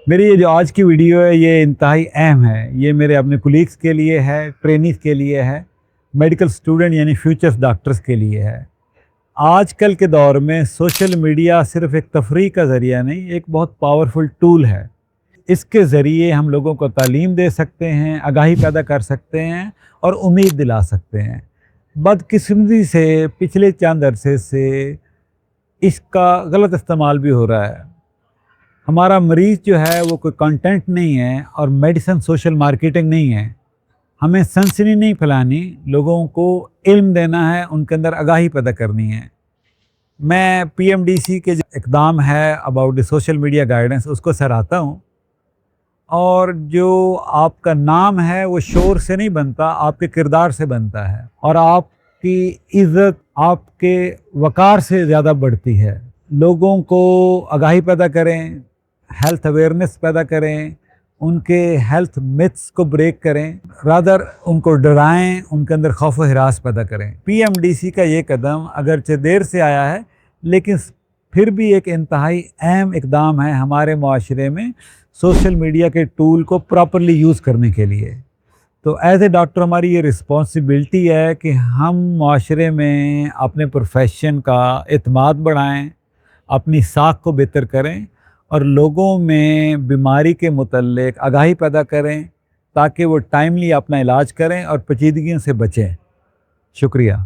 मेरी ये जो आज की वीडियो है ये इंतहाई अहम है। ये मेरे अपने कोलीग्स के लिए है, ट्रेनीज़ के लिए है, मेडिकल स्टूडेंट यानी फ्यूचर्स डॉक्टर्स के लिए है। आजकल के दौर में सोशल मीडिया सिर्फ़ एक तफरीह का ज़रिया नहीं, एक बहुत पावरफुल टूल है। इसके ज़रिए हम लोगों को तालीम दे सकते हैं, आगाही पैदा कर सकते हैं और उम्मीद दिला सकते हैं। बदकिस्मती से पिछले चंद अरसे से इसका गलत इस्तेमाल भी हो रहा है। हमारा मरीज़ जो है वो कोई कंटेंट नहीं है और मेडिसिन सोशल मार्केटिंग नहीं है। हमें सनसनी नहीं फैलानी, लोगों को इल्म देना है, उनके अंदर आगाही पैदा करनी है। मैं पीएमडीसी के जो इक़दाम है about the social media guidance उसको सराहता हूँ। और जो आपका नाम है वो शोर से नहीं बनता, आपके किरदार से बनता है और आपकी इज़्ज़त आपके वक़ार से ज़्यादा बढ़ती है। लोगों को आगाही पैदा करें, हेल्थ अवेयरनेस पैदा करें, उनके हेल्थ मिथ्स को ब्रेक करें, रादर उनको डराएं, उनके अंदर खौफ व हिरास पैदा करें। पीएमडीसी का ये कदम अगरचे देर से आया है लेकिन फिर भी एक इंतहाई अहम इक़दाम है हमारे मुआशरे में सोशल मीडिया के टूल को प्रॉपरली यूज़ करने के लिए। तो एज़ ए डॉक्टर हमारी ये रिस्पॉन्सिबिलिटी है कि हम मुआशरे में अपने प्रोफेशन का एतमाद बढ़ाएं, अपनी साख को बेहतर करें और लोगों में बीमारी के मुतल्लिक़ आगाही पैदा करें ताकि वो टाइमली अपना इलाज करें और पेचीदगियों से बचें। शुक्रिया।